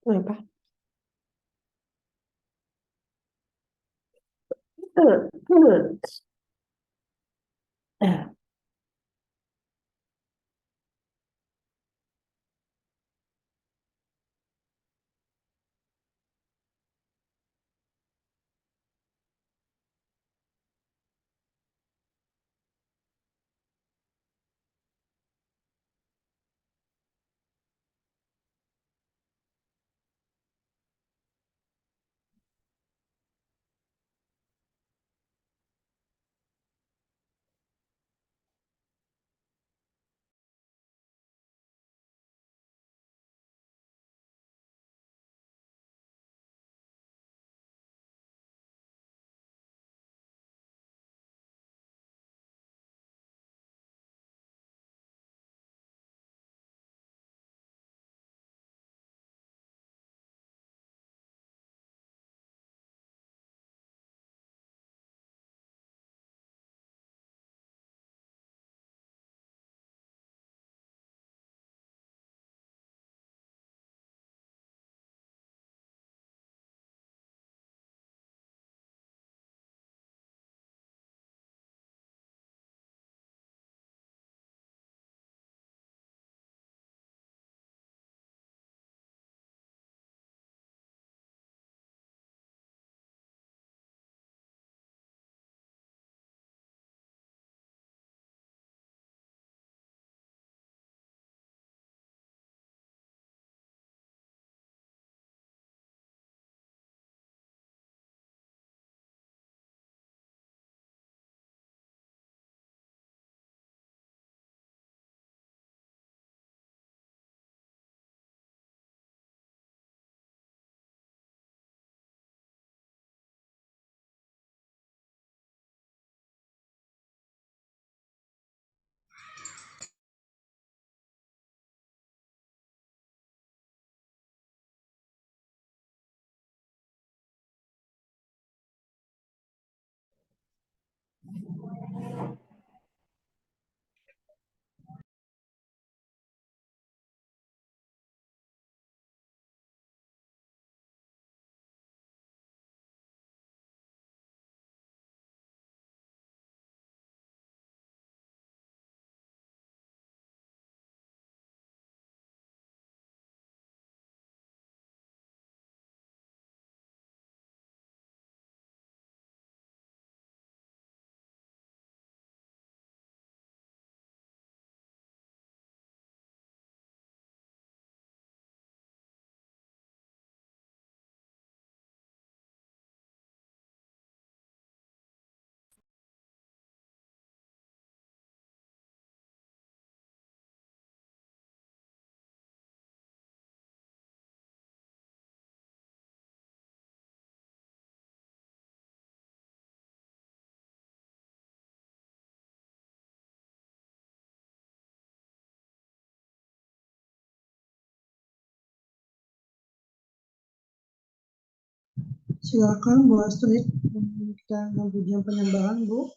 Kenapa? Hmm, hmm. Eh, Silakan Bu Astrid, kita pujian penyembahan Bu.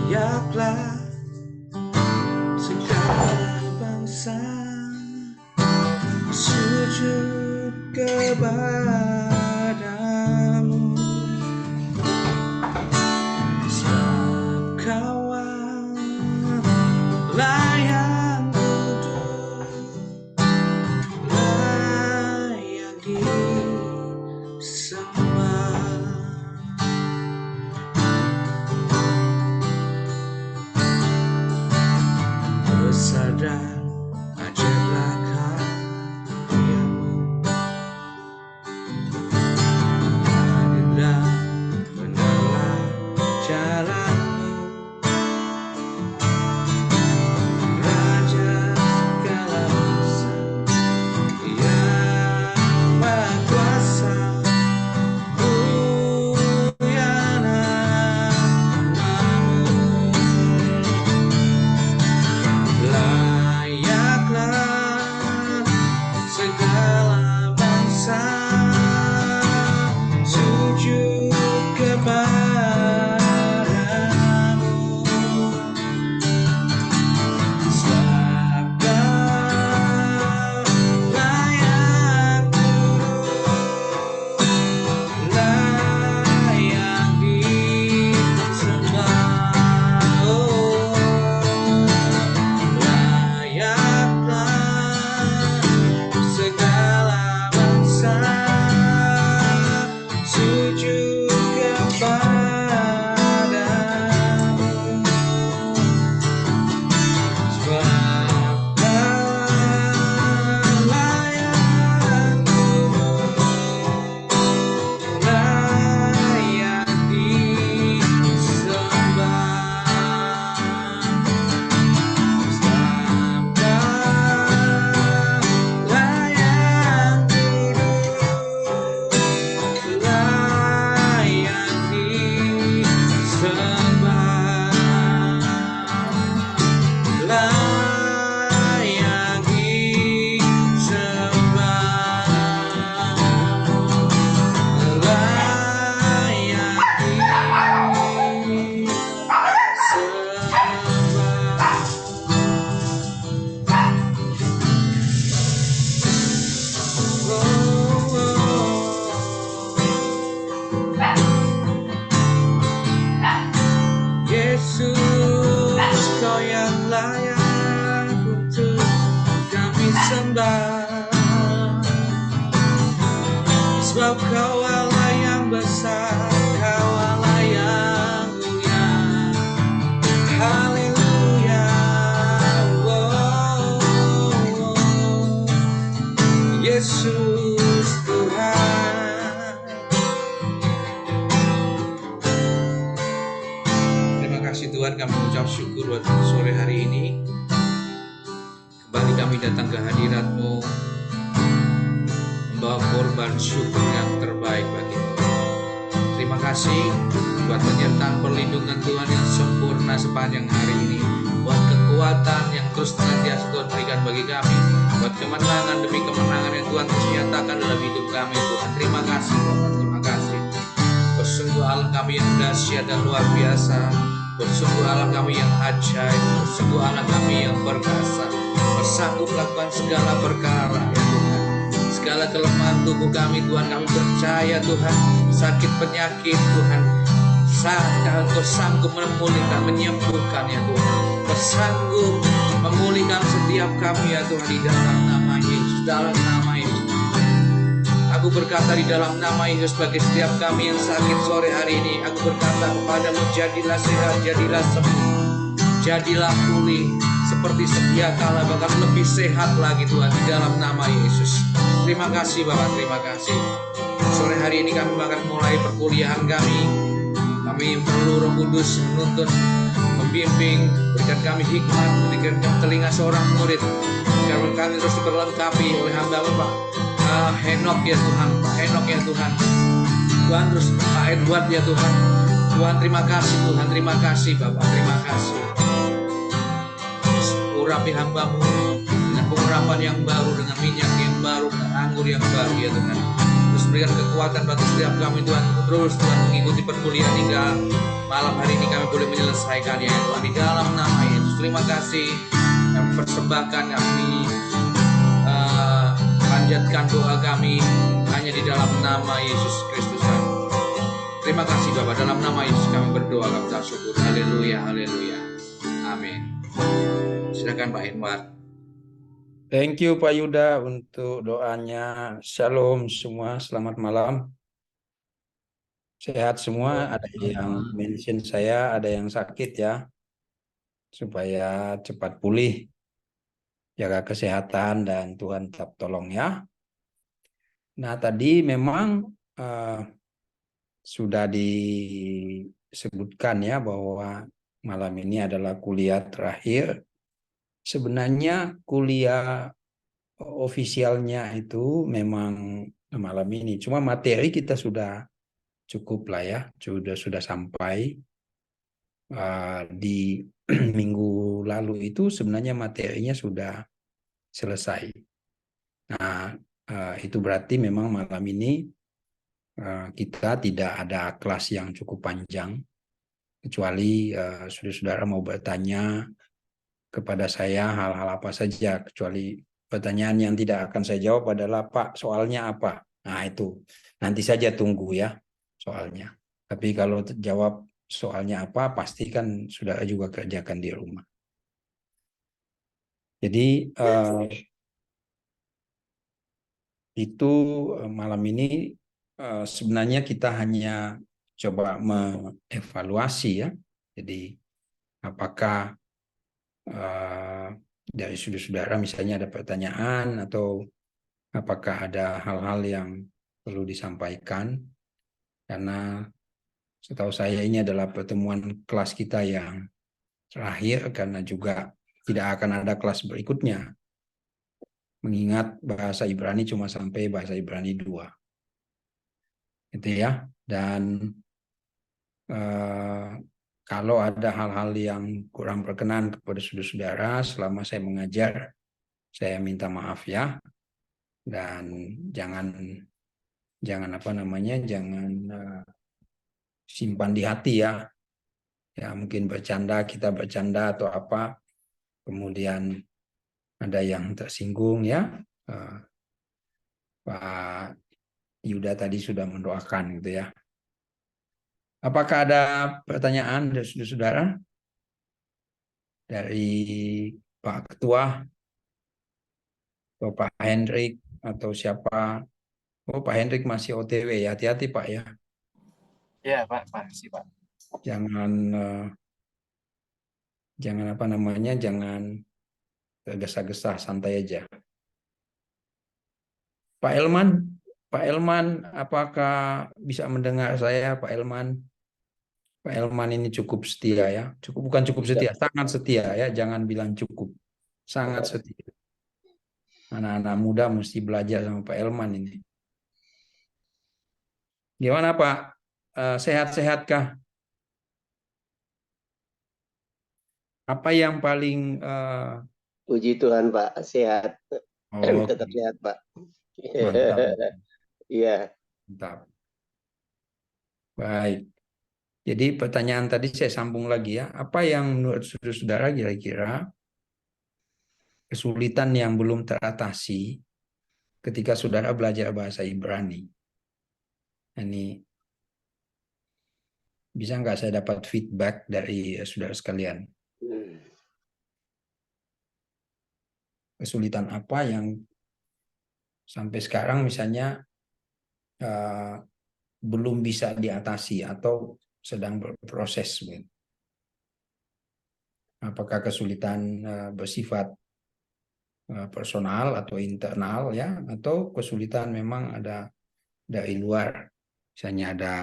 Teriaklah segala bangsa sujud kepadamu, sebab Kau layak duduk, layak disembah. Besar dan ajaiblah karya-Mu, adillah benarlah jalan-Mu, Raja segala bangsa yang Maha Kuasa, mulia nama-Mu. Layaklah segala bangsa sujud kepadamu, sebab Kau layak duduk, layak disembah. Layaklah segala bangsa sujud kepadamu, sebab Kau layak duduk, layak disembah. Layak duduk, layak disembah, layak disembah, layak disembah. Yesus, Kau yang layak untuk kami sembah, sebab Kau Allah yang besar, Kau Allah yang mulia. Haleluya. Yesus Tuhan. Terima kasih Tuhan, kami mengucap syukur buat sore hari ini. Kembali kami datang ke hadirat-Mu, membawa korban syukur yang terbaik bagi-Mu. Terima kasih buat penyertaan perlindungan Tuhan yang sempurna sepanjang hari ini, buat kekuatan yang terus senantiasa Tuhan berikan bagi kami, buat kemenangan demi kemenangan yang Tuhan terus nyatakan dalam hidup kami. Tuhan, terima kasih Bapak, terima kasih. Kau sungguh Allah kami yang dahsyat dan luar biasa. Bersungguh Allah kami yang ajaib, bersungguh Allah kami yang perkasa, bersanggup melakukan segala perkara ya Tuhan. Segala kelemahan tubuh kami Tuhan, kami percaya Tuhan, sakit penyakit Tuhan, Engkau sanggup memulihkan, menyembuhkan ya Tuhan. Bersanggup memulihkan setiap kami ya Tuhan, di dalam nama Yesus, dalam nama Yesus. Aku berkata di dalam nama Yesus bagi setiap kami yang sakit sore hari ini, aku berkata kepadamu, jadilah sehat, jadilah sembuh, jadilah pulih seperti sedia kala, bahkan lebih sehat lagi Tuhan, di dalam nama Yesus. Terima kasih Bapak, terima kasih. Sore hari ini kami akan mulai perkuliahan kami. Kami perlu Roh Kudus menuntun, membimbing, berikan kami hikmat, berikan kami telinga seorang murid, agar kami terus diperlengkapi oleh hamba Bapak Henok ya Tuhan, Pak Henok ya Tuhan, Tuhan terus Pak Edward ya Tuhan. Tuhan terima kasih, Tuhan terima kasih Bapak, terima kasih. Urapi hambamu dengan pengurapan yang baru, dengan minyak yang baru, dengan anggur yang baru ya Tuhan. Terus berikan kekuatan bagi setiap kami Tuhan, terus Tuhan mengikuti perkuliahan hingga malam hari ini kami boleh menyelesaikannya ya Tuhan, di dalam nama Yesus. Terima kasih, kami persembahkan, kami panjatkan doa kami hanya di dalam nama Yesus Kristus. Terima kasih Bapak, dalam nama Yesus kami berdoa, kami bersyukur. Haleluya, haleluya, amin. Silakan Pak Henwar. Thank you Pak Yuda untuk doanya. Shalom semua, selamat malam. Sehat semua, ada yang mention saya, ada yang sakit ya. Supaya cepat pulih. Jaga kesehatan dan Tuhan tetap tolong ya. Nah tadi memang sudah disebutkan ya bahwa malam ini adalah kuliah terakhir. Sebenarnya kuliah ofisialnya itu memang malam ini. Cuma materi kita sudah cukup lah ya, sudah sampai di minggu lalu itu sebenarnya materinya sudah selesai. Nah, itu berarti memang malam ini kita tidak ada kelas yang cukup panjang, kecuali saudara-saudara mau bertanya kepada saya hal-hal apa saja, kecuali pertanyaan yang tidak akan saya jawab adalah Pak soalnya apa. Nah itu nanti saja tunggu ya soalnya. Tapi kalau jawab soalnya apa pasti kan saudara juga kerjakan di rumah. Jadi itu malam ini sebenarnya kita hanya coba mengevaluasi ya. Jadi apakah dari saudara-saudara misalnya ada pertanyaan atau apakah ada hal-hal yang perlu disampaikan, karena setahu saya ini adalah pertemuan kelas kita yang terakhir karena juga tidak akan ada kelas berikutnya, mengingat bahasa Ibrani cuma sampai bahasa Ibrani 2 gitu ya. Dan kalau ada hal-hal yang kurang berkenan kepada saudara-saudara selama saya mengajar, saya minta maaf ya. Dan jangan simpan di hati ya. Ya mungkin kita bercanda atau apa, kemudian ada yang tersinggung ya. Pak Yuda tadi sudah mendoakan gitu ya. Apakah ada pertanyaan dari saudara? Dari Pak Ketua atau Pak Hendrik atau siapa? Oh, Pak Hendrik masih OTW ya. Hati-hati Pak ya. Ya Pak, makasih Pak. Jangan tergesa-gesa, santai aja. Pak Elman, apakah bisa mendengar saya Pak Elman? Pak Elman ini cukup setia ya. Bukan cukup setia, sangat setia ya. Jangan bilang cukup. Sangat setia. Anak-anak muda mesti belajar sama Pak Elman ini. Gimana Pak? Sehat-sehatkah? Apa yang paling Puji Tuhan Pak, sehat. Tetap sehat Pak. Mantap. Iya. Mantap. Baik. Jadi pertanyaan tadi saya sambung lagi ya. Apa yang menurut saudara kira-kira kesulitan yang belum teratasi ketika saudara belajar bahasa Ibrani? Ini bisa nggak saya dapat feedback dari saudara sekalian? Kesulitan apa yang sampai sekarang misalnya belum bisa diatasi atau sedang berproses? Apakah kesulitan bersifat personal atau internal ya, atau kesulitan memang ada dari luar, misalnya ada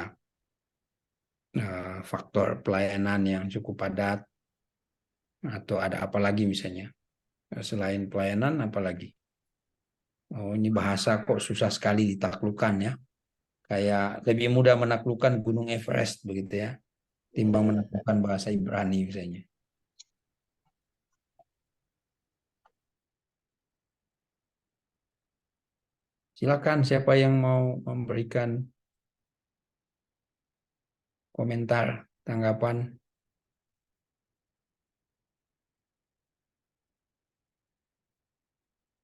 faktor pelayanan yang cukup padat, atau ada apa lagi misalnya selain pelayanan, apalagi ini bahasa kok susah sekali ditaklukkan ya, kayak lebih mudah menaklukkan Gunung Everest begitu ya timbang menaklukkan bahasa Ibrani misalnya. Silakan siapa yang mau memberikan komentar, tanggapan.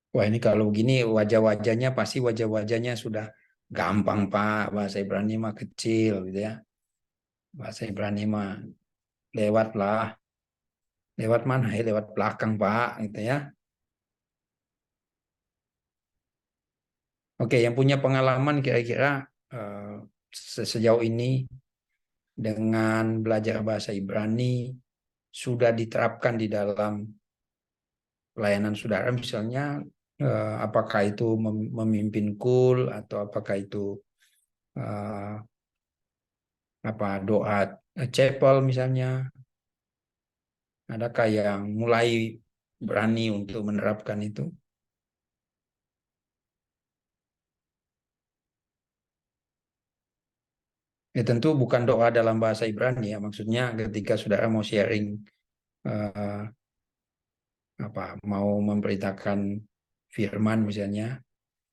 Wah, ini kalau begini wajah-wajahnya pasti wajah-wajahnya sudah gampang Pak, bahasa Ibrani mah kecil gitu ya. Bahasa Ibrani mah lewat lah. Lewat mana ya? Lewat belakang Pak gitu ya. Oke, yang punya pengalaman kira-kira sejauh ini dengan belajar bahasa Ibrani sudah diterapkan di dalam pelayanan saudara misalnya, apakah itu memimpin kul atau apakah itu doa chapel misalnya, adakah yang mulai berani untuk menerapkan itu? Ya tentu bukan doa dalam bahasa Ibrani ya, maksudnya ketika saudara mau sharing mau memberitakan firman misalnya,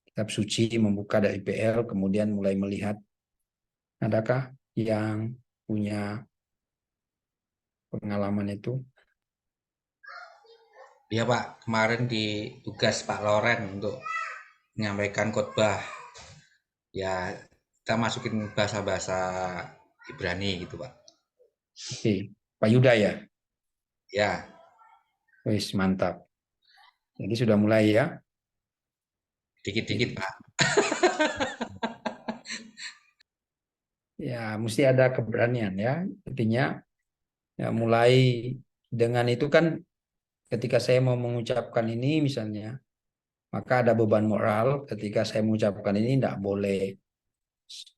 kitab suci, membuka dari PL, kemudian mulai melihat, adakah yang punya pengalaman itu? Iya Pak, kemarin di tugas Pak Loren untuk menyampaikan khotbah. Ya, kita masukin bahasa-bahasa Ibrani gitu Pak. Oke, Pak Yuda ya? Ya, Wis, mantap. Jadi sudah mulai ya? dikit-dikit Pak. Ya, mesti ada keberanian ya. Artinya ya mulai dengan itu kan ketika saya mau mengucapkan ini misalnya, maka ada beban moral ketika saya mengucapkan ini tidak boleh.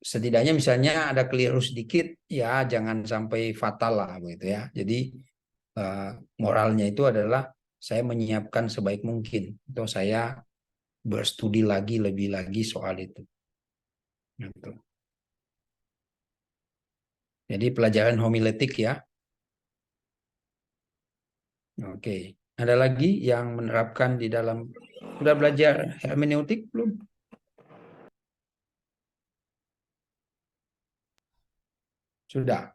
Setidaknya misalnya ada keliru sedikit, ya jangan sampai fatal lah begitu ya. Jadi moralnya itu adalah saya menyiapkan sebaik mungkin atau saya berstudi lagi lebih lagi soal itu. Gitu. Jadi pelajaran homiletik ya. Oke. Ada lagi yang menerapkan di dalam, sudah belajar hermeneutik belum? Sudah.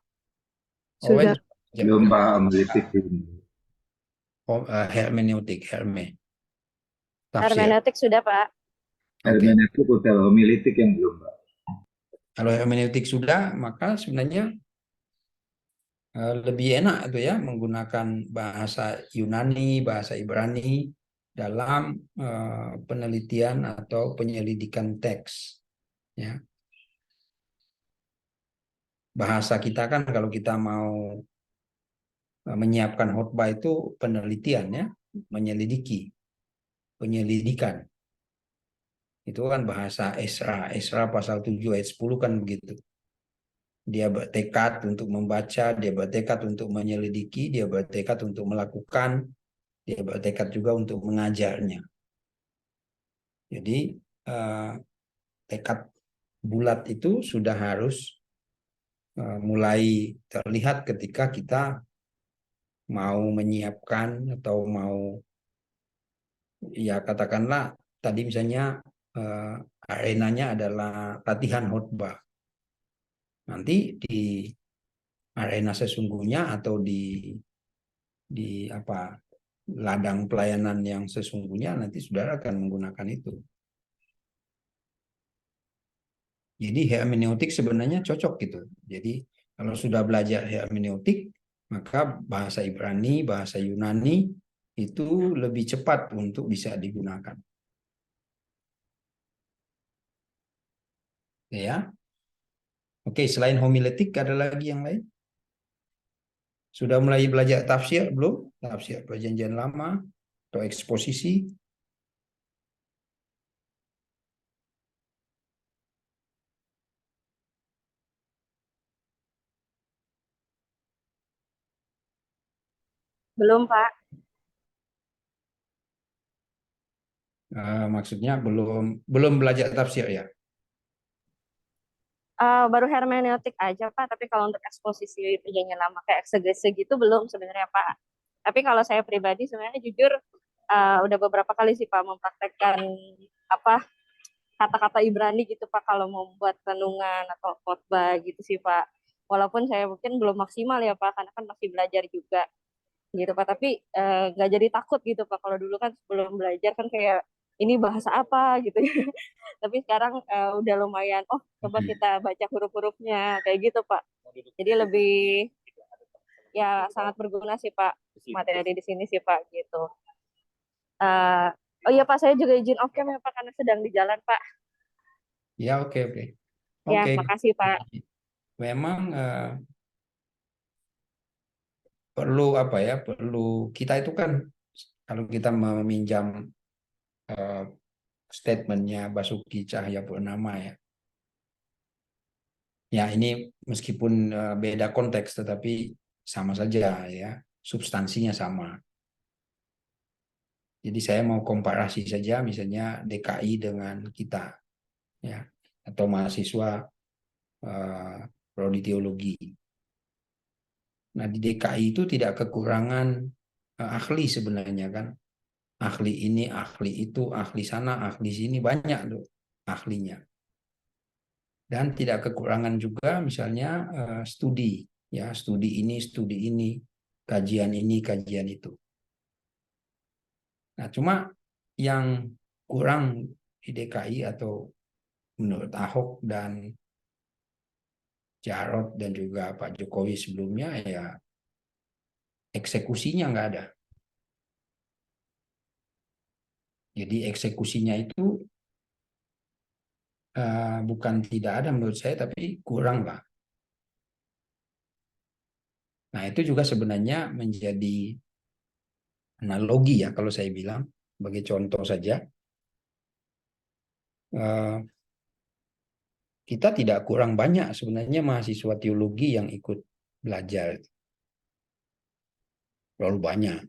Owen Sudah. Belum paham politik ini. hermeneutik, tafsir. Hermeneutik sudah, Pak. Oke. Hermeneutik hotel homilitik yang belum, Pak. Kalau hermeneutik sudah, maka sebenarnya lebih enak itu ya menggunakan bahasa Yunani, bahasa Ibrani dalam penelitian atau penyelidikan teks. Ya. Bahasa kita kan kalau kita mau menyiapkan khotbah itu penelitian ya, penyelidikan. Itu kan bahasa Esra pasal 7 ayat 10 kan begitu. Dia bertekad untuk membaca, dia bertekad untuk menyelidiki, dia bertekad untuk melakukan, dia bertekad juga untuk mengajarnya. Jadi tekad bulat itu sudah harus mulai terlihat ketika kita mau menyiapkan atau mau, ya katakanlah tadi misalnya arenanya adalah latihan khotbah. Nanti di arena sesungguhnya atau di apa ladang pelayanan yang sesungguhnya, nanti saudara akan menggunakan itu. Jadi hermeneutik sebenarnya cocok gitu. Jadi kalau sudah belajar hermeneutik, maka bahasa Ibrani, bahasa Yunani itu lebih cepat untuk bisa digunakan. Ya. Oke, selain homiletik ada lagi yang lain? Sudah mulai belajar tafsir belum? Tafsir Perjanjian Lama atau eksposisi? Belum, Pak. Maksudnya belum belajar tafsir ya? Baru hermeneutik aja, Pak. Tapi kalau untuk eksposisi perjanjian lama kayak eksegese gitu belum sebenarnya, Pak. Tapi kalau saya pribadi sebenarnya jujur udah beberapa kali sih, Pak, mempraktekkan apa kata-kata Ibrani gitu, Pak, kalau mau membuat renungan atau khotbah gitu sih, Pak. Walaupun saya mungkin belum maksimal ya, Pak, karena kan masih belajar juga gitu, Pak. Tapi nggak jadi takut gitu, Pak. Kalau dulu kan sebelum belajar kan kayak ini bahasa apa gitu ya. Tapi sekarang udah lumayan, oh coba kita baca huruf-hurufnya kayak gitu, Pak. Jadi lebih ya sangat berguna sih, Pak, materi di sini sih, Pak, gitu. Eh, oh iya, Pak, saya juga izin off cam ya, Pak, karena sedang di jalan, Pak. Ya, oke. Ya, Oke. makasih, Pak. Memang perlu apa ya? Perlu kita itu kan kalau kita meminjam eh, statementnya Basuki Cahayapurnama ya. Ya ini meskipun beda konteks tetapi sama saja ya, substansinya sama. Jadi saya mau komparasi saja misalnya DKI dengan kita ya, atau mahasiswa prodi teologi. Nah di DKI itu tidak kekurangan ahli sebenarnya kan. Ahli ini, ahli itu, ahli sana, ahli sini, banyak tuh ahlinya. Dan tidak kekurangan juga misalnya studi, ya studi ini, kajian ini, kajian itu. Nah cuma yang kurang di DKI atau menurut Ahok dan Jarot dan juga Pak Jokowi sebelumnya ya eksekusinya nggak ada. Jadi eksekusinya itu bukan tidak ada menurut saya, tapi kurang lah. Nah itu juga sebenarnya menjadi analogi ya kalau saya bilang, sebagai contoh saja. Kita tidak kurang banyak sebenarnya mahasiswa teologi yang ikut belajar. Terlalu banyak.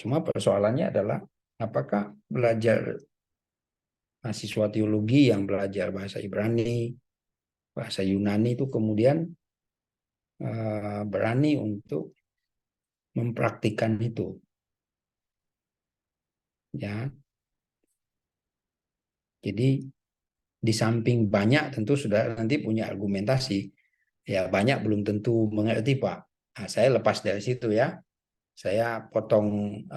Cuma persoalannya adalah apakah belajar mahasiswa teologi yang belajar bahasa Ibrani, bahasa Yunani itu kemudian berani untuk mempraktikkan itu. Ya. Jadi di samping banyak tentu sudah nanti punya argumentasi. Ya banyak belum tentu mengerti, Pak. Nah, saya lepas dari situ ya. Saya potong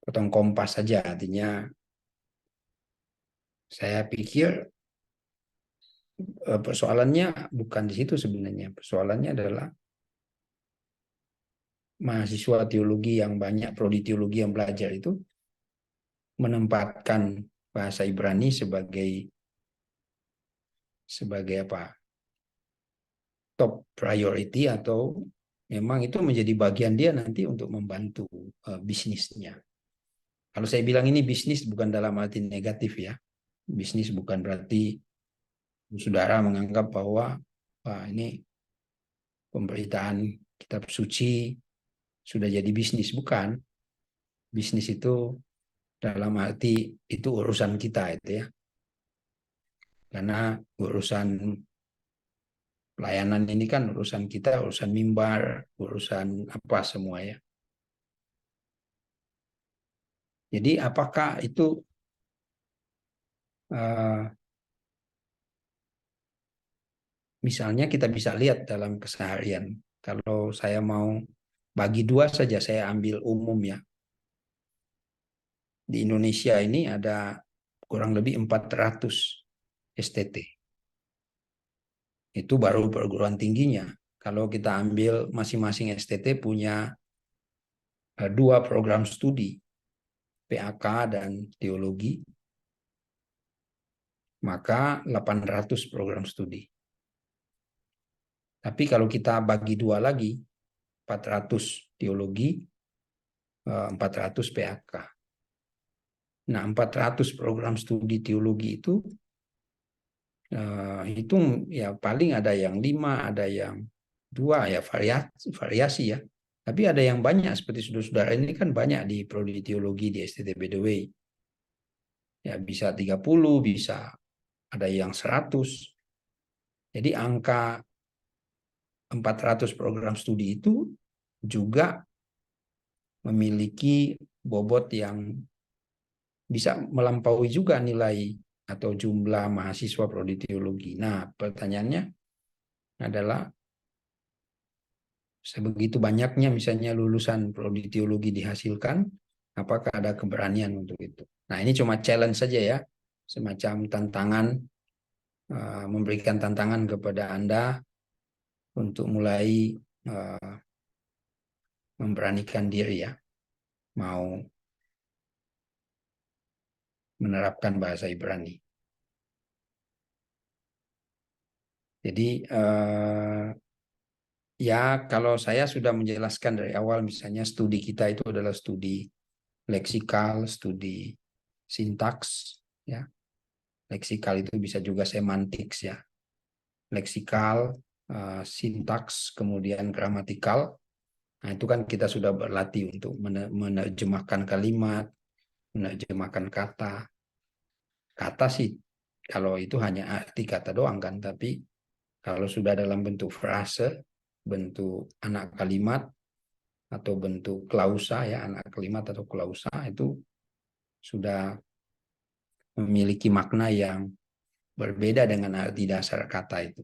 potong kompas saja, artinya saya pikir persoalannya bukan di situ sebenarnya. Persoalannya adalah mahasiswa teologi yang banyak, prodi teologi yang belajar itu menempatkan bahasa Ibrani sebagai apa? Top priority, atau memang itu menjadi bagian dia nanti untuk membantu bisnisnya. Kalau saya bilang ini bisnis bukan dalam arti negatif ya. Bisnis bukan berarti saudara menganggap bahwa ini pemberitaan kitab suci sudah jadi bisnis. Bukan. Bisnis itu dalam arti itu urusan kita itu ya. Karena urusan pelayanan ini kan urusan kita, urusan mimbar, urusan apa semua ya. Jadi apakah itu misalnya kita bisa lihat dalam keseharian. Kalau saya mau bagi dua saja, saya ambil umum ya. Di Indonesia ini ada kurang lebih 400 STT. Itu baru perguruan tingginya. Kalau kita ambil masing-masing STT punya 2 program studi, PAK dan teologi, maka 800 program studi. Tapi kalau kita bagi dua lagi, 400 teologi, 400 PAK. Nah, 400 program studi teologi itu ya paling ada yang 5, ada yang 2, ya variasi ya. Tapi ada yang banyak, seperti saudara-saudara ini kan banyak di prodi teologi di STT Bedewei. Ya bisa 30, bisa ada yang 100. Jadi angka 400 program studi itu juga memiliki bobot yang bisa melampaui juga nilai atau jumlah mahasiswa prodi teologi. Nah, pertanyaannya adalah sebegitu banyaknya misalnya lulusan prodi teologi dihasilkan, apakah ada keberanian untuk itu? Nah, ini cuma challenge saja ya, semacam tantangan, memberikan tantangan kepada Anda untuk mulai memberanikan diri ya, mau menerapkan bahasa Ibrani. Jadi ya kalau saya sudah menjelaskan dari awal, misalnya studi kita itu adalah studi leksikal, studi sintaks, ya. Leksikal itu bisa juga semantics ya. Leksikal, sintaks, kemudian gramatikal. Nah, itu kan kita sudah berlatih untuk menerjemahkan kalimat, menerjemahkan kata. Kata sih, kalau itu hanya arti kata doang kan, tapi kalau sudah dalam bentuk frase, bentuk anak kalimat, atau bentuk klausa ya, anak kalimat atau klausa, itu sudah memiliki makna yang berbeda dengan arti dasar kata itu.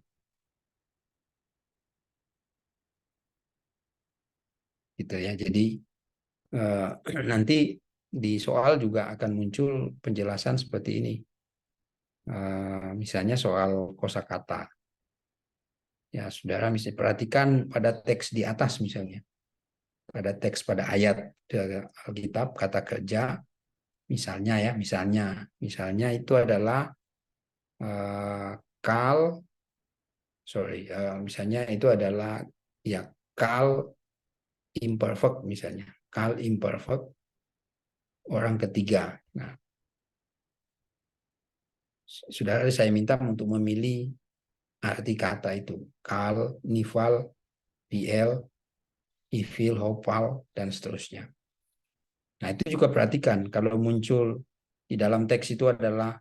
Gitu ya. Jadi nanti di soal juga akan muncul penjelasan seperti ini. Misalnya soal kosakata. Ya, saudara bisa perhatikan pada teks di atas misalnya. Pada teks pada ayat Alkitab kata kerja, misalnya ya, misalnya itu adalah misalnya itu adalah ya kal imperfect misalnya, kal imperfect orang ketiga. Nah, saudara saya minta untuk memilih arti kata itu, kal, nifal, pl, ifil, hopal, dan seterusnya. Nah, itu juga perhatikan kalau muncul di dalam teks itu adalah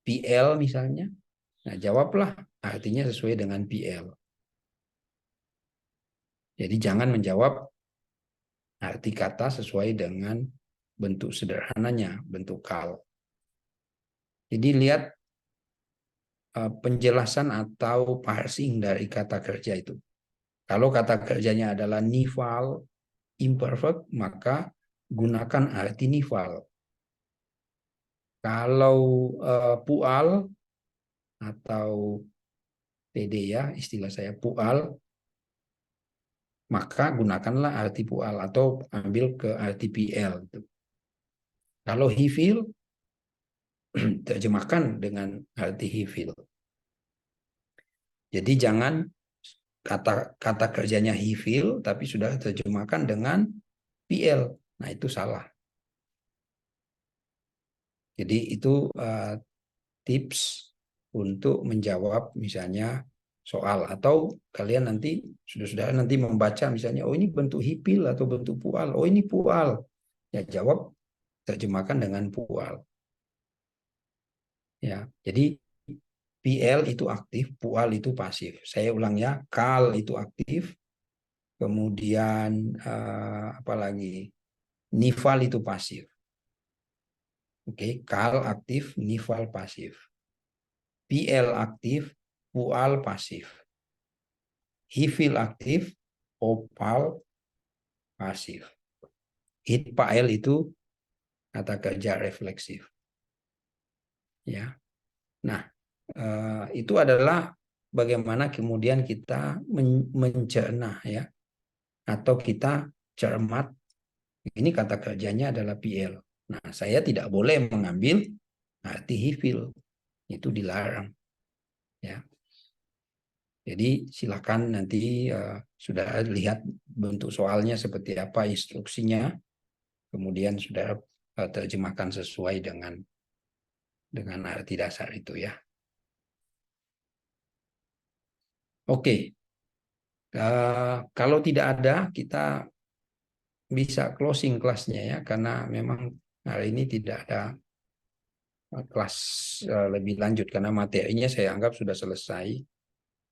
PL misalnya. Nah, jawablah artinya sesuai dengan PL. Jadi jangan menjawab arti kata sesuai dengan bentuk sederhananya, bentuk kal. Jadi lihat penjelasan atau parsing dari kata kerja itu. Kalau kata kerjanya adalah nifal, imperfect, maka gunakan arti nifal. Kalau pual atau PD ya, istilah saya pual, maka gunakanlah arti pual atau ambil ke arti PL. Kalau hifil, terjemahkan dengan arti hifil. Jadi jangan kata kerjanya hifil, tapi sudah terjemahkan dengan PL. Nah, itu salah. Jadi itu tips untuk menjawab misalnya soal, atau kalian nanti sudah nanti membaca misalnya, oh ini bentuk hipil atau bentuk pual, oh ini pual, ya jawab terjemahkan dengan pual. Ya, jadi PL itu aktif, pual itu pasif. Saya ulang ya, kal itu aktif, kemudian apalagi nifal itu pasif. Oke, kal aktif, nifal pasif. PL aktif, pual pasif. Hifil aktif, opal pasif. Hit pael itu kata kerja refleksif. Ya. Nah, itu adalah bagaimana kemudian kita mencerna ya, atau kita cermat. Ini kata kerjanya adalah PL. Nah, saya tidak boleh mengambil arti hifil, itu dilarang. Ya. Jadi silakan nanti sudah lihat bentuk soalnya seperti apa, instruksinya, kemudian sudah terjemahkan sesuai dengan arti dasar itu ya. Oke, kalau tidak ada kita bisa closing kelasnya ya, karena memang hari ini tidak ada kelas lebih lanjut karena materinya saya anggap sudah selesai.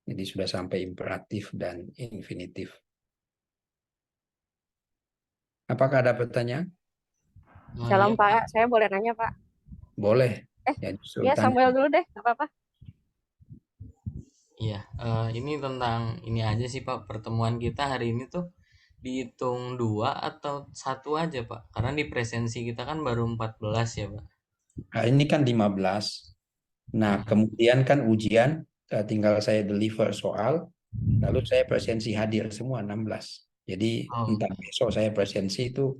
Jadi sudah sampai imperatif dan infinitif. Apakah ada pertanyaan? Shalom Iya, Pak, saya boleh nanya Pak? Boleh. Eh, Ya, ya Samuel dulu deh, nggak apa-apa. Iya, ini tentang ini aja sih Pak, pertemuan kita hari ini tuh dihitung 2 atau 1 aja Pak? Karena di presensi kita kan baru 14 ya Pak. Nah, ini kan 15. Nah, kemudian kan ujian, tinggal saya deliver soal, lalu saya presensi hadir semua 16. Jadi Oh, entah besok saya presensi itu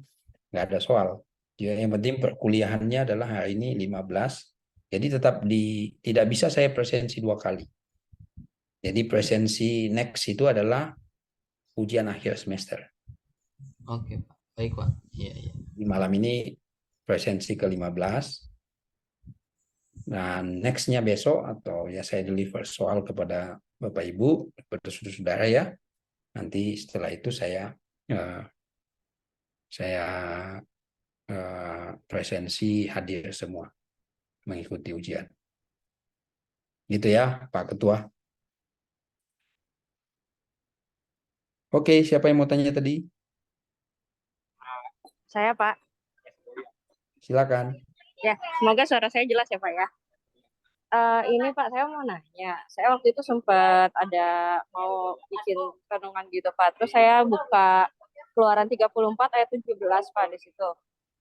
nggak ada soal. Jadi yang penting perkuliahannya adalah hari ini 15. Jadi tetap tidak bisa saya presensi 2 kali. Jadi presensi next itu adalah ujian akhir semester. oke Pak. Baik Pak. Iya, iya. Di malam ini presensi ke-15. Nah, next-nya besok atau ya saya deliver soal kepada Bapak Ibu, kepada saudara-saudara ya. Nanti setelah itu saya presensi hadir semua mengikuti ujian. Gitu ya, Pak Ketua. Oke, siapa yang mau tanya tadi? Saya Pak. Silakan. Ya, semoga suara saya jelas ya Pak ya. Ini Pak, saya mau nanya. Saya waktu itu sempat ada mau bikin renungan gitu Pak. Terus saya buka Keluaran 34 ayat 17 Pak di situ.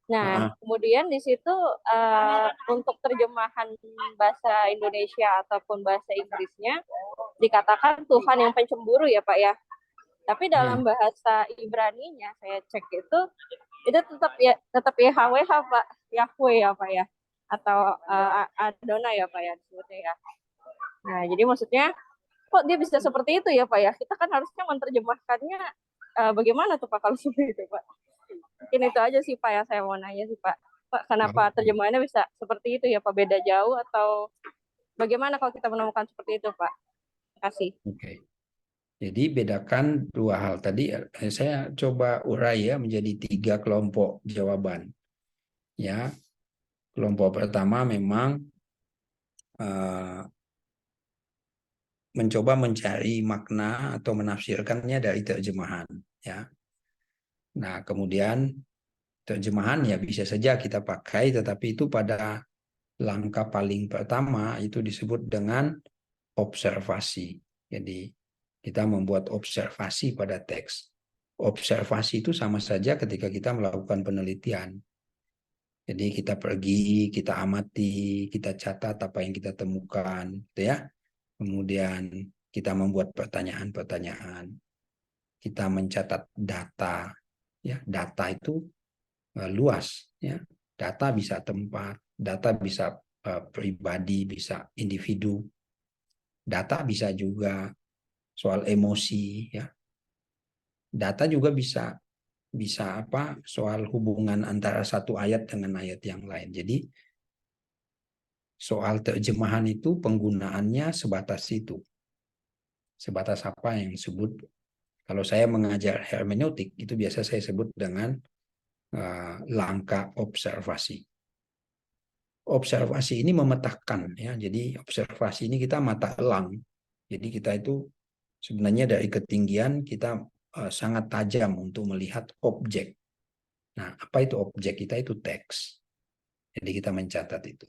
Nah, kemudian di situ untuk terjemahan bahasa Indonesia ataupun bahasa Inggrisnya dikatakan Tuhan yang pencemburu ya Pak ya. Tapi dalam bahasa Ibraninya saya cek itu tetap YHWH Pak, Yahweh ya Pak ya, atau Adonai ya Pak ya disebutnya ya. Nah, jadi maksudnya kok dia bisa seperti itu ya Pak ya? Kita kan harusnya menerjemahkannya bagaimana tuh Pak kalau seperti itu Pak? Mungkin itu aja sih Pak yang saya mau nanya sih Pak. Pak, kenapa terjemahannya bisa seperti itu ya Pak? Beda jauh atau bagaimana kalau kita menemukan seperti itu Pak? Terima kasih. Oke. Jadi bedakan 2 hal tadi. Saya coba urai ya menjadi 3 kelompok jawaban. Ya, kelompok pertama memang mencoba mencari makna atau menafsirkannya dari terjemahan. Ya. Nah, kemudian terjemahan ya bisa saja kita pakai, tetapi itu pada langkah paling pertama itu disebut dengan observasi. Jadi kita membuat observasi pada teks. Observasi itu sama saja ketika kita melakukan penelitian. Jadi kita pergi, kita amati, kita catat apa yang kita temukan, gitu ya. Kemudian kita membuat pertanyaan-pertanyaan. Kita mencatat data. Ya, data itu luas. Ya. Data bisa tempat, data bisa pribadi, bisa individu. Data bisa juga soal emosi, ya. Data juga bisa apa soal hubungan antara satu ayat dengan ayat yang lain. Jadi soal terjemahan itu penggunaannya sebatas itu. Sebatas apa yang disebut, kalau saya mengajar hermeneutik itu biasa saya sebut dengan langkah observasi. Observasi ini memetakan ya. Jadi observasi ini kita mata elang. Jadi kita itu sebenarnya dari ketinggian kita sangat tajam untuk melihat objek. Nah, apa itu objek kita? Itu teks. Jadi kita mencatat itu.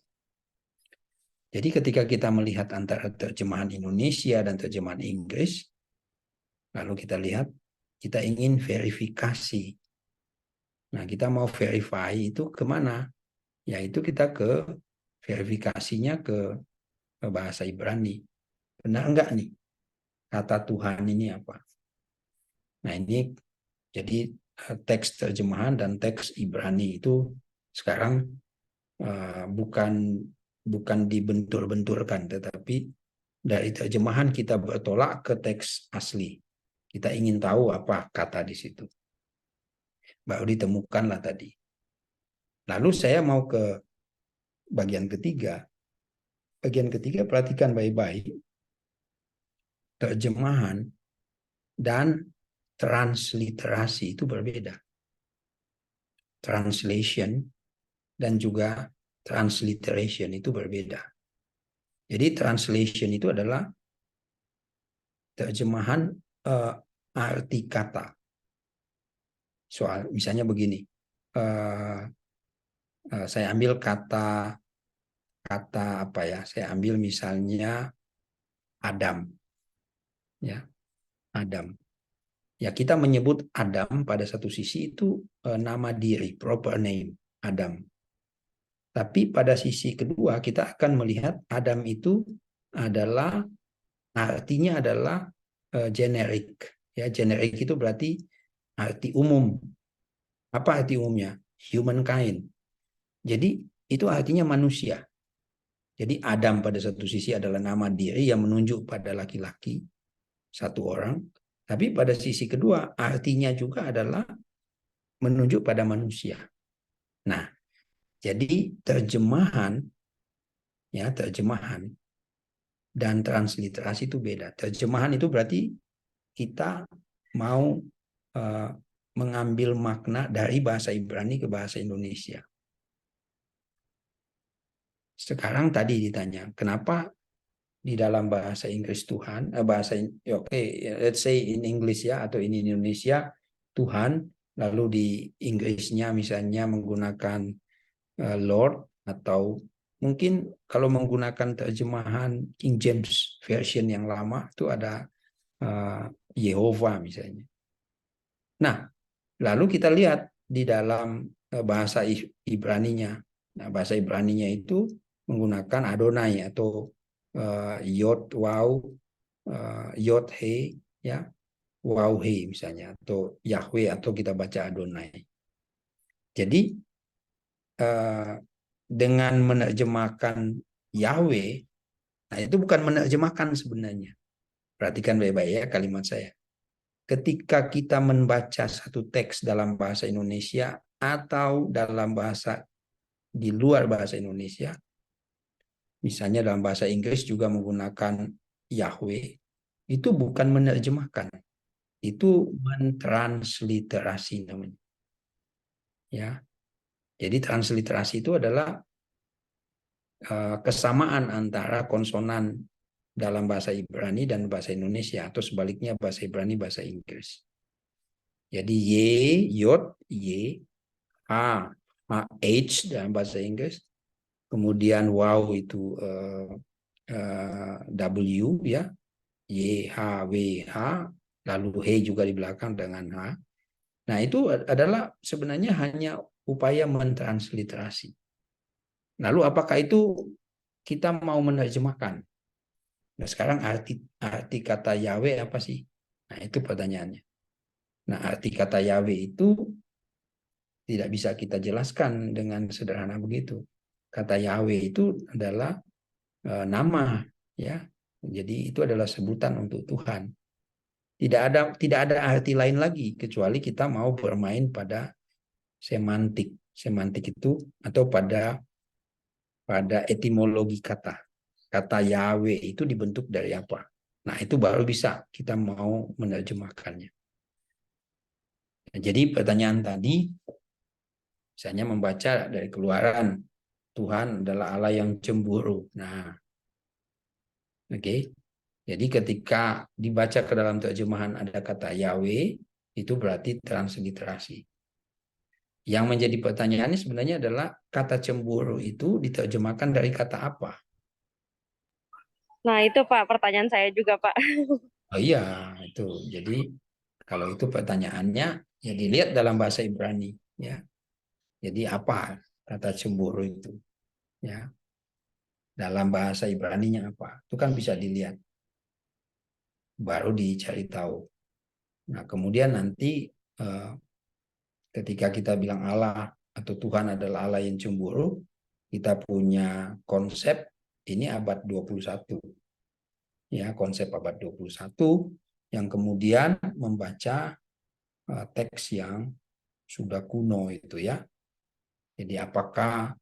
Jadi ketika kita melihat antara terjemahan Indonesia dan terjemahan Inggris, lalu kita lihat, kita ingin verifikasi. Nah, kita mau verify itu kemana? Yaitu kita ke verifikasinya ke bahasa Ibrani. Benar enggak nih? Kata Tuhan ini apa? Nah, ini jadi teks terjemahan dan teks Ibrani itu sekarang bukan dibentur-benturkan, tetapi dari terjemahan kita bertolak ke teks asli. Kita ingin tahu apa kata di situ. Baru ditemukanlah tadi. Lalu saya mau ke bagian ketiga. Bagian ketiga perhatikan baik-baik. Terjemahan dan transliterasi itu berbeda. Translation dan juga transliteration itu berbeda. Jadi translation itu adalah terjemahan arti kata. Soal misalnya begini, saya ambil kata apa ya? Saya ambil misalnya Adam, ya Adam. Ya kita menyebut Adam pada satu sisi itu nama diri, proper name Adam. Tapi pada sisi kedua kita akan melihat Adam itu adalah artinya adalah generik. Ya generik itu berarti arti umum. Apa arti umumnya? Humankind. Jadi itu artinya manusia. Jadi Adam pada satu sisi adalah nama diri yang menunjuk pada laki-laki, satu orang. Tapi pada sisi kedua artinya juga adalah menunjuk pada manusia. Nah, jadi terjemahan dan transliterasi itu beda. Terjemahan itu berarti kita mau mengambil makna dari bahasa Ibrani ke bahasa Indonesia. Sekarang tadi ditanya, kenapa di dalam bahasa Inggris Tuhan, let's say in English ya, atau in Indonesia Tuhan, lalu di Inggrisnya misalnya menggunakan Lord, atau mungkin kalau menggunakan terjemahan King James Version yang lama itu ada Yehova misalnya. Nah, lalu kita lihat di dalam bahasa Ibraninya. Nah, bahasa Ibraninya itu menggunakan Adonai atau Yod Waw, Yod He, ya, Waw He misalnya, atau Yahweh, atau kita baca Adonai. Jadi dengan menerjemahkan Yahweh, nah itu bukan menerjemahkan sebenarnya. Perhatikan baik-baik ya kalimat saya. Ketika kita membaca satu teks dalam bahasa Indonesia atau dalam bahasa di luar bahasa Indonesia, misalnya dalam bahasa Inggris juga menggunakan Yahweh, itu bukan menerjemahkan, itu mentransliterasi namanya. Ya, jadi transliterasi itu adalah kesamaan antara konsonan dalam bahasa Ibrani dan bahasa Indonesia, atau sebaliknya bahasa Ibrani bahasa Inggris. Jadi Y, Yod, Y, H, H dalam bahasa Inggris, kemudian Wow itu W ya, Y, H, W, H, lalu He juga di belakang dengan H. Nah itu adalah sebenarnya hanya upaya mentransliterasi. Lalu apakah itu kita mau menerjemahkan? Nah sekarang arti kata Yahweh apa sih? Nah itu pertanyaannya. Nah arti kata Yahweh itu tidak bisa kita jelaskan dengan sederhana begitu. Kata Yahweh itu adalah nama, ya. Jadi itu adalah sebutan untuk Tuhan. Tidak ada arti lain lagi kecuali kita mau bermain pada semantik. Semantik itu atau pada etimologi kata. Kata Yahweh itu dibentuk dari apa? Nah, itu baru bisa kita mau menerjemahkannya. Nah, jadi pertanyaan tadi, misalnya membaca dari Keluaran, Tuhan adalah Allah yang cemburu. Nah, oke. Jadi ketika dibaca ke dalam terjemahan ada kata Yahweh, itu berarti transliterasi. Yang menjadi pertanyaannya sebenarnya adalah kata cemburu itu diterjemahkan dari kata apa? Nah, itu Pak, pertanyaan saya juga, Pak. Oh iya, itu. Jadi kalau itu pertanyaannya, ya dilihat dalam bahasa Ibrani, ya. Jadi apa kata cemburu itu, ya? Dalam bahasa Ibraninya apa? Itu kan bisa dilihat, baru dicari tahu. Nah, kemudian nanti ketika kita bilang Allah atau Tuhan adalah Allah yang cemburu, kita punya konsep ini abad 21. Ya, konsep abad 21 yang kemudian membaca teks yang sudah kuno itu ya. Jadi apakah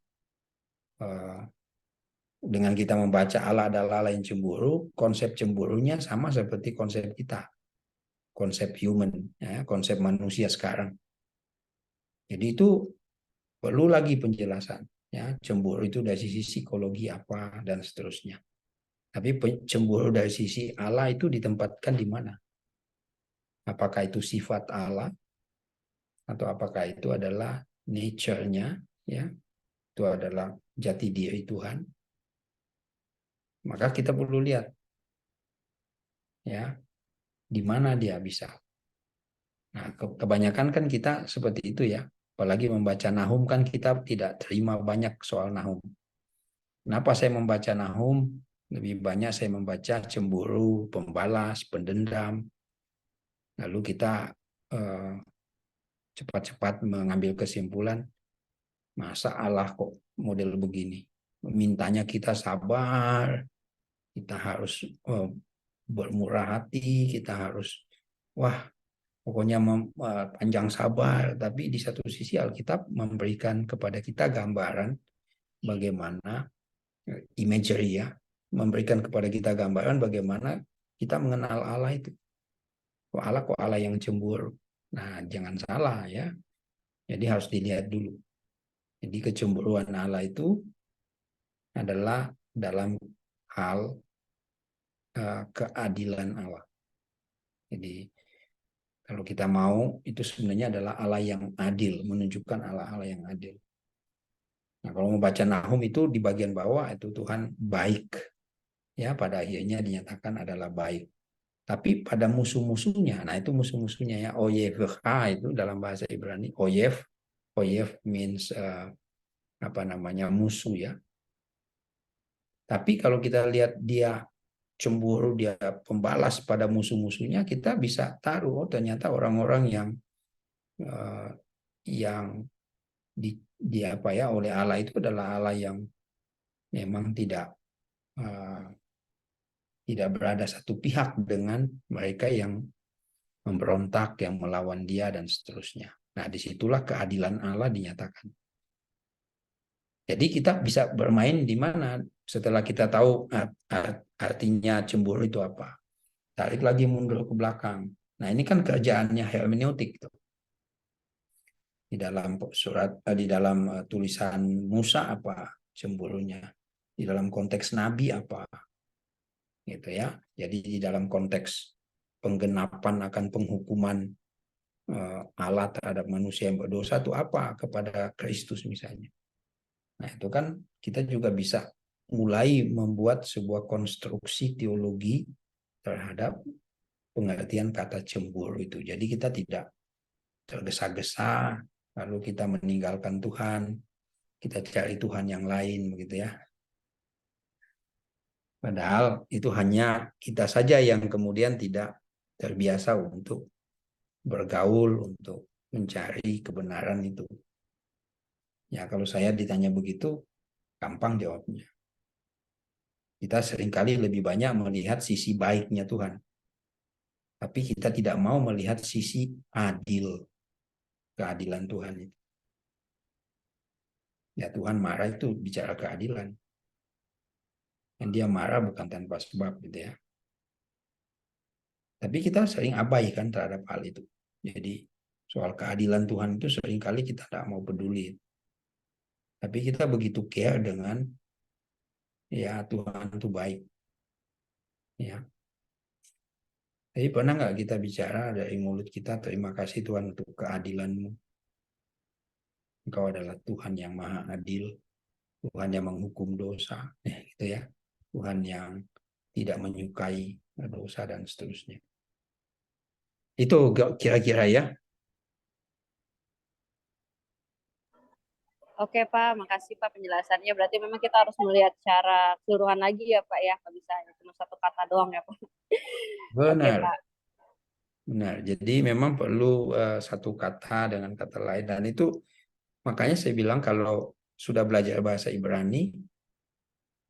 dengan kita membaca Allah adalah Allah yang cemburu, konsep cemburunya sama seperti konsep kita, konsep human, ya, konsep manusia sekarang. Jadi itu perlu lagi penjelasan, ya, cemburu itu dari sisi psikologi apa dan seterusnya. Tapi cemburu dari sisi Allah itu ditempatkan di mana? Apakah itu sifat Allah atau apakah itu adalah nature-nya, ya, itu adalah jati diri Tuhan? Maka kita perlu lihat, ya, di mana dia bisa. Nah, kebanyakan kan kita seperti itu ya. Apalagi membaca Nahum kan kita tidak terima banyak soal Nahum. Kenapa saya membaca Nahum? Lebih banyak saya membaca cemburu, pembalas, pendendam. Lalu kita cepat-cepat mengambil kesimpulan, masa Allah kok model begini? Mintanya kita sabar, kita harus bermurah hati, kita harus, wah, pokoknya panjang sabar. Tapi di satu sisi Alkitab memberikan kepada kita gambaran bagaimana imagery, ya, memberikan kepada kita gambaran bagaimana kita mengenal Allah itu. Kok Allah yang cemburu. Nah, jangan salah ya. Jadi harus dilihat dulu. Jadi kecemburuan Allah itu adalah dalam hal keadilan Allah. Jadi kalau kita mau, itu sebenarnya adalah Allah yang adil, menunjukkan Allah yang adil. Nah, kalau membaca Nahum itu di bagian bawah itu Tuhan baik. Ya, pada akhirnya dinyatakan adalah baik. Tapi pada musuh-musuhnya, nah itu musuh-musuhnya ya, oyevh itu dalam bahasa Ibrani, oyev means apa namanya, musuh ya. Tapi kalau kita lihat dia cemburu, dia pembalas pada musuh-musuhnya, kita bisa taruh, oh ternyata orang-orang yang di apa ya oleh Allah itu adalah Allah yang memang tidak berada satu pihak dengan mereka yang memberontak, yang melawan dia dan seterusnya. Nah, disitulah keadilan Allah dinyatakan. Jadi kita bisa bermain di mana setelah kita tahu artinya cemburu itu apa. Tarik lagi mundur ke belakang. Nah, ini kan kerjaannya hermeneutik tuh. Di dalam surat, di dalam tulisan Musa apa cemburunya, di dalam konteks Nabi apa, gitu ya. Jadi di dalam konteks penggenapan akan penghukuman Allah terhadap manusia yang berdosa itu apa kepada Kristus misalnya. Nah itu kan kita juga bisa mulai membuat sebuah konstruksi teologi terhadap pengertian kata cemburu itu. Jadi kita tidak tergesa-gesa, lalu kita meninggalkan Tuhan, kita cari Tuhan yang lain, begitu ya. Padahal itu hanya kita saja yang kemudian tidak terbiasa untuk bergaul, untuk mencari kebenaran itu. Ya kalau saya ditanya begitu, gampang jawabnya. Kita seringkali lebih banyak melihat sisi baiknya Tuhan. Tapi kita tidak mau melihat sisi adil, keadilan Tuhan itu. Ya Tuhan marah itu bicara keadilan. Dan dia marah bukan tanpa sebab gitu ya. Tapi kita sering abaikan terhadap hal itu. Jadi soal keadilan Tuhan itu seringkali kita tidak mau peduli. Tapi kita begitu care dengan ya Tuhan itu baik. Ya. Jadi pernah nggak kita bicara dari mulut kita, terima kasih Tuhan untuk keadilan-Mu. Engkau adalah Tuhan yang maha adil, Tuhan yang menghukum dosa, gitu ya. Tuhan yang tidak menyukai dosa dan seterusnya. Itu kira-kira ya. Oke Pak, makasih Pak penjelasannya. Berarti memang kita harus melihat secara keseluruhan lagi ya Pak ya, nggak bisa cuma satu kata doang ya Pak. Oke Benar. Pak. Benar. Jadi memang perlu satu kata dengan kata lain, dan itu makanya saya bilang kalau sudah belajar bahasa Ibrani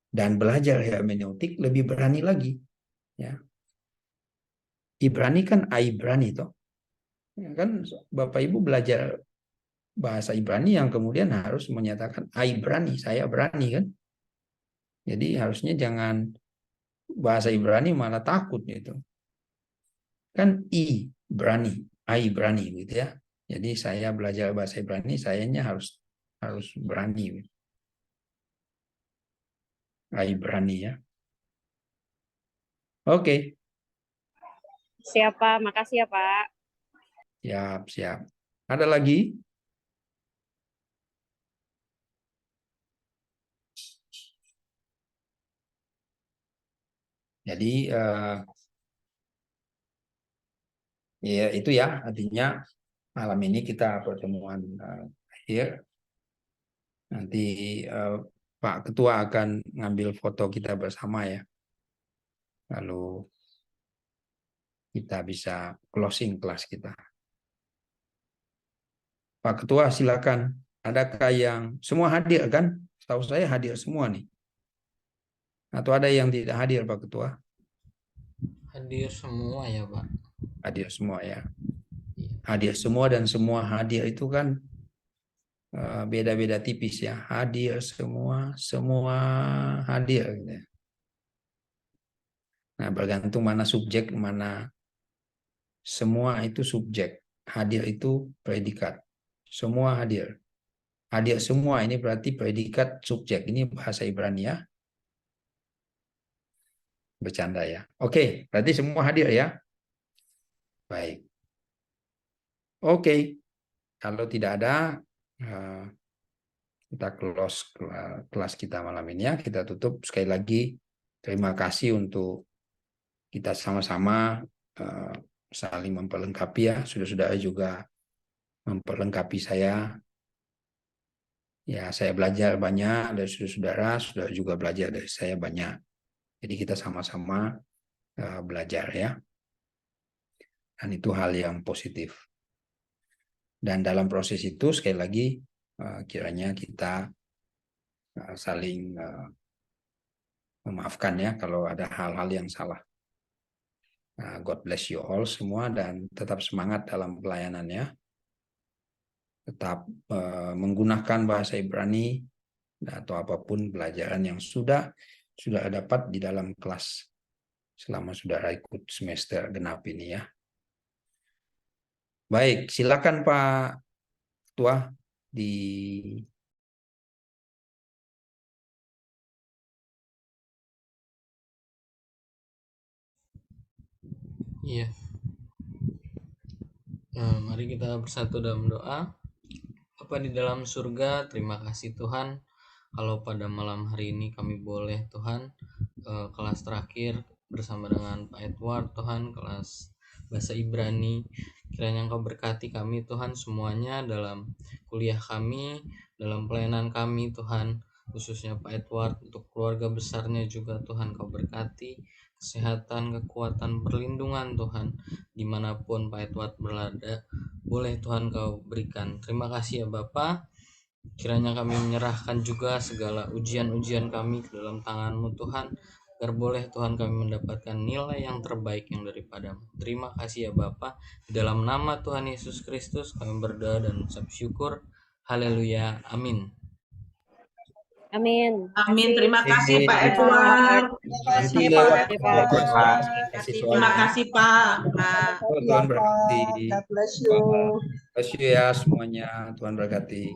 dan belajar hermeneutik lebih berani lagi. Ya. Ibrani kan Ibrani toh. Ya, kan Bapak Ibu belajar bahasa Ibrani yang kemudian harus menyatakan Ibrani, saya berani kan. Jadi harusnya jangan bahasa Ibrani malah takut gitu. Kan berani, berani gitu ya. Jadi saya belajar bahasa Ibrani, sayanya harus berani. Berani ya. Oke. Siap Pak, makasih ya Pak. Siap. Ada lagi? Jadi ya itu ya, artinya malam ini kita pertemuan akhir. Nanti Pak Ketua akan ngambil foto kita bersama ya. Lalu kita bisa closing kelas kita. Pak Ketua silakan. Adakah yang semua hadir kan? Setahu saya hadir semua nih. Atau ada yang tidak hadir Pak Ketua? Hadir semua ya Pak. Hadir semua ya. Hadir semua dan semua hadir itu kan beda-beda tipis ya. Hadir semua hadir gitu ya. Nah, bergantung mana subjek, mana semua itu subjek. Hadir itu predikat. Semua hadir. Hadir semua ini berarti predikat subjek. Ini bahasa Ibrani ya. Bercanda ya. Oke, berarti semua hadir ya. Baik. Oke. Kalau tidak ada, kita close kelas kita malam ini ya. Kita tutup sekali lagi. Terima kasih untuk kita sama-sama saling memperlengkapi ya. Sudah juga memperlengkapi saya. Ya, saya belajar banyak dari saudara-saudara, sudah juga belajar dari saya banyak. Jadi kita sama-sama belajar ya. Dan itu hal yang positif. Dan dalam proses itu sekali lagi kiranya kita saling memaafkan ya kalau ada hal-hal yang salah. God bless you all semua dan tetap semangat dalam pelayanannya. Tetap menggunakan bahasa Ibrani atau apapun pelajaran yang sudah dapat di dalam kelas selama saudara ikut semester genap ini ya. Baik, silakan Pak Ketua di Iya. Mari kita bersatu dalam doa. Bapa di dalam surga, terima kasih Tuhan kalau pada malam hari ini kami boleh Tuhan kelas terakhir bersama dengan Pak Edward Tuhan, kelas bahasa Ibrani. Kiranya Engkau berkati kami Tuhan semuanya dalam kuliah kami, dalam pelayanan kami Tuhan, khususnya Pak Edward, untuk keluarga besarnya juga Tuhan Kau berkati, kesehatan, kekuatan, perlindungan Tuhan, dimanapun Pak Edward berada, boleh Tuhan Kau berikan. Terima kasih ya Bapa. Kiranya kami menyerahkan juga segala ujian-ujian kami ke dalam tangan-Mu Tuhan, agar boleh Tuhan kami mendapatkan nilai yang terbaik yang daripada-Mu. Terima kasih ya Bapa. Di dalam nama Tuhan Yesus Kristus kami berdoa dan mengucap syukur. Haleluya. Amin. Amin. Amin. Terima kasih Pak Edward. Terima kasih Pak. Terima kasih Pak. Tuhan berkati. God bless you. Bless you ya semuanya. Tuhan berkati.